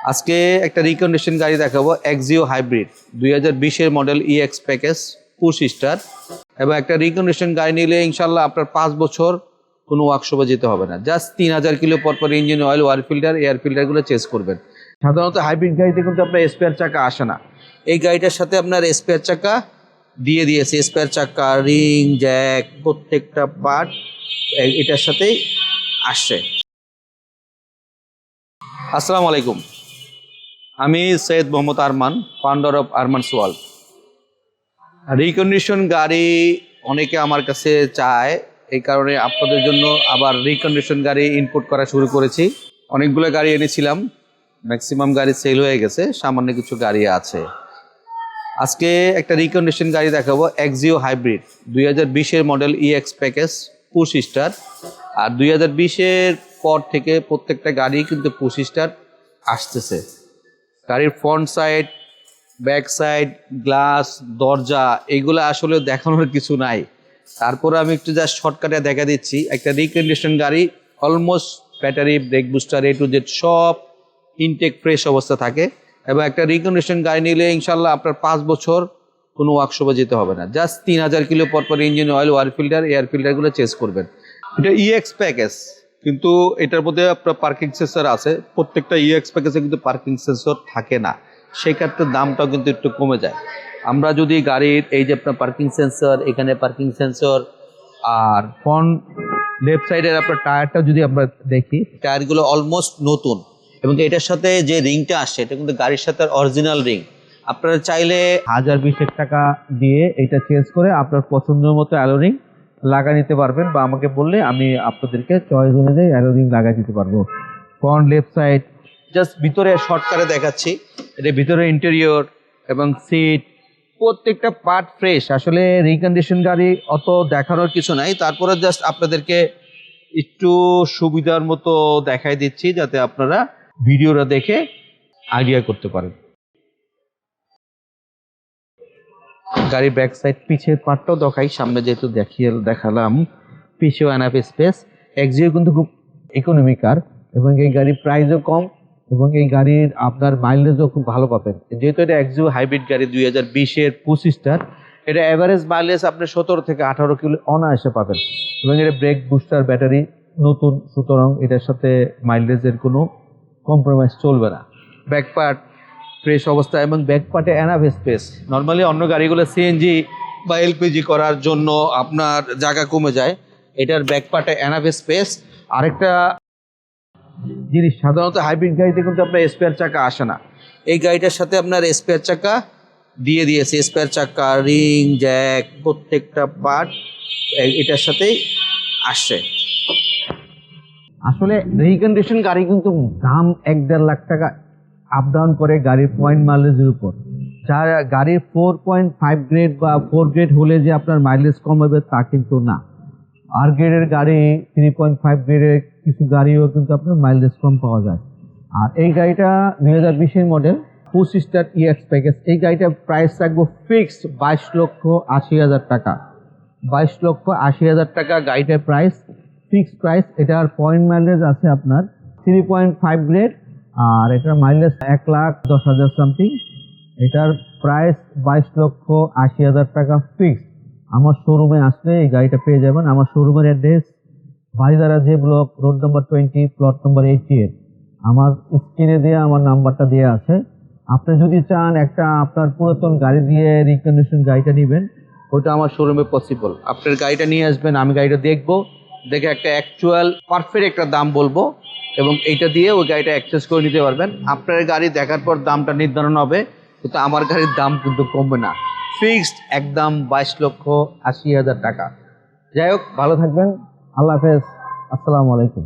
আজকে একটা রিকন্ডিশন গাড়ি দেখাবো, Axio hybrid 2020 model EX package push star. এবং একটা রিকন্ডিশন গাড়ি নিলে ইনশাল্লাহ আপনার 5 বছর কোনো ওয়ার্কশপে যেতে হবে না। জাস্ট 3000 কিলো পর ইঞ্জিন অয়েল, ওয়ার ফিল্টার, এয়ার ফিল্টারগুলো চেঞ্জ করবেন। সাধারণত হাইব্রিড গাড়িতে কিন্তু আপনার স্পেয়ার চাকা আসে না। এই গাড়িটার সাথে আপনার স্পেয়ার চাকা দিয়ে দিয়েছে। স্পেয়ার চাকা, রিং, জ্যাক, প্রত্যেকটা পার্ট এটার সাথেই আসছে। আসসালামু আলাইকুম, আমি Syed Mohammad Arman, founder of Arman's world. Recondition গাড়ি অনেকে আমার কাছে চায়, এই কারণে আপনাদের জন্য আবার রিকন্ডিশন গাড়ি ইনপুট করা শুরু করেছি। অনেকগুলো গাড়ি এনেছিলাম, ম্যাক্সিমাম গাড়ি সেল হয়ে গেছে, সামান্য কিছু গাড়ি আছে। আজকে একটা রিকন্ডিশন গাড়ি দেখাবো, Axio hybrid 2020 model EX package push start. আর 2020 পর থেকে প্রত্যেকটা গাড়ি কিন্তু পুশ স্টার আসতেছে। গাড়ির front side, back side, glass, দরজা এগুলো আসলে দেখানোর কিছু নাই। তারপরে আমি একটু জাস্ট শর্টকাটে দেখা দিচ্ছি। একটা রিকন্ডিশন গাড়ি almost battery, brake booster, A to Z সব ইনটেক ফ্রেশ অবস্থা থাকে। এবং একটা রিকন্ডিশন গাড়ি নিলে ইনশাল্লাহ আপনার 5 বছর কোনো ওয়ার্কশপে যেতে হবে না। জাস্ট 3000 কিলো পর ইঞ্জিন অয়েল, ওয়ার ফিল্টার, এয়ার ফিল্টারগুলো চেঞ্জ করবেন। এটা EX প্যাকেজ, কিন্তু এটার মধ্যে আপনার পার্কিং সেন্সর আছে। প্রত্যেকটা EX প্যাকেজে কিন্তু পার্কিং সেন্সর থাকে না, সেই ক্ষেত্রে দামটাও কিন্তু একটু কমে যায়। আমরা যদি গাড়ির এই যে আপনার পার্কিং সেন্সর, এখানে পার্কিং সেন্সর, আর ফ্রন্ট লেফট সাইডের আপনার টায়ারটা যদি আমরা দেখি, টায়ারগুলো অলমোস্ট নতুন। এবং এটার সাথে যে রিংটা আসছে, এটা কিন্তু গাড়ির সাথে অরিজিনাল রিং। আপনারা চাইলে 1020 টাকা দিয়ে এটা চেঞ্জ করে আপনার পছন্দের মতো অ্যালো রিং লাগা নিতে পারবেন, বা আমাকে বললে আমি আপনাদেরকে চয়েস অনুযায়ী অ্যালো রিং লাগা দিতে পারবো। ফ্রন্ট লেফট সাইড জাস্ট ভিতরে শর্টকাটে দেখাচ্ছি। এটা ভিতরে ইন্টেরিয়র এবং সিট, প্রত্যেকটা পার্ট ফ্রেশ। আসলে রিকন্ডিশন গাড়ি অত দেখানোর কিছু নাই, তারপরে জাস্ট আপনাদেরকে একটু সুবিধার মতো দেখাই দিচ্ছি, যাতে আপনারা ভিডিওটা দেখে আইডিয়া করতে পারেন। গাড়ির ব্যাক সাইড, পিছের পার্টটাও দেখাই, সামনে যেহেতু দেখালাম, পিছেও এনাফ স্পেস। এক্সিও কিন্তু খুব ইকোনমি কার, এবং এই গাড়ির প্রাইসও কম, এবং এই গাড়ির আপনার মাইলেজও খুব ভালো পাবেন। যেহেতু এটা এক্সিও হাইব্রিড গাড়ি 2020 পুশ স্টার, এটা অ্যাভারেজ মাইলেজ আপনি 17 থেকে 18 কিলো অনায়াসে পাবেন। এবং এটা ব্রেক বুস্টার, ব্যাটারি নতুন, সুতরাং এটার সাথে মাইলেজের কোনো কম্প্রোমাইজ চলবে না। ব্যাক পার্ট ফ্রেশ অবস্থা, এবং ব্যাক পার্টে এনাফ স্পেস। নর্মালি অন্য গাড়িগুলো CNG বা LPG করার জন্য আপনার জায়গা কমে যায়, এটার ব্যাক পার্টে এনাফ স্পেস। আরেকটা জিনিস, সাধারণত হাইব্রিড গাড়িতে কিন্তু আপনার স্পেয়ার চাকা আসে না। এই গাড়িটার সাথে আপনার স্পেয়ার চাকা দিয়ে দিয়েছে। স্পেয়ার চাকা, রিং, জ্যাক, প্রত্যেকটা পার্ট এটার সাথেই আসছে। আসলে রিকন্ডিশন গাড়ি কিন্তু দাম 1-1.5 লাখ টাকা আপ ডাউন করে গাড়ির পয়েন্ট মাইলেজের উপর। যার গাড়ির 4.5 গ্রেড বা 4 গ্রেড হলে যে আপনার মাইলেজ কম হবে তা কিন্তু না। আর গ্রেডের গাড়ি, 3.5 গ্রেডের কিছু গাড়িও কিন্তু আপনার মাইলেজ কম পাওয়া যায়। আর এই গাড়িটা 2020 model push start EX package. এই গাড়িটার প্রাইস থাকবে ফিক্সড 22,80,000 টাকা। 22,80,000 টাকা গাড়িটার প্রাইস, ফিক্সড প্রাইস। এটার পয়েন্ট মাইলেজ আছে আপনার 3.5 গ্রেড, আর এটার মাইলেজ 1,10,000 সামথিং। এটার প্রাইস 22,80,000 টাকা ফিক্সড। আমার শোরুমে আসলে এই গাড়িটা পেয়ে যাবেন। আমার শোরুমের অ্যাড্রেস বারিধারা যে block, road number 20, plot number 88। আমার স্ক্রিনে দিয়ে আমার নাম্বারটা দেওয়া আছে। আপনি যদি চান একটা আপনার পুরাতন গাড়ি দিয়ে রিকন্ডিশন গাড়িটা নেবেন, ওটা আমার শোরুমে পসিবল। আপনার গাড়িটা নিয়ে আসবেন, আমি গাড়িটা দেখবো, দেখে একটা অ্যাকচুয়াল পারফেক্ট একটা দাম বলবো, এবং এইটা দিয়ে ওই গাড়িটা অ্যাক্সেস করে নিতে পারবেন। আপনার গাড়ি দেখার পর দামটা নির্ধারণ হবে, কিন্তু আমার গাড়ির দাম কিন্তু কমবে না। ফিক্সড একদম 22,80,000 টাকা। যাই হোক, ভালো থাকবেন, আল্লাহ হাফেজ, আসসালামু আলাইকুম।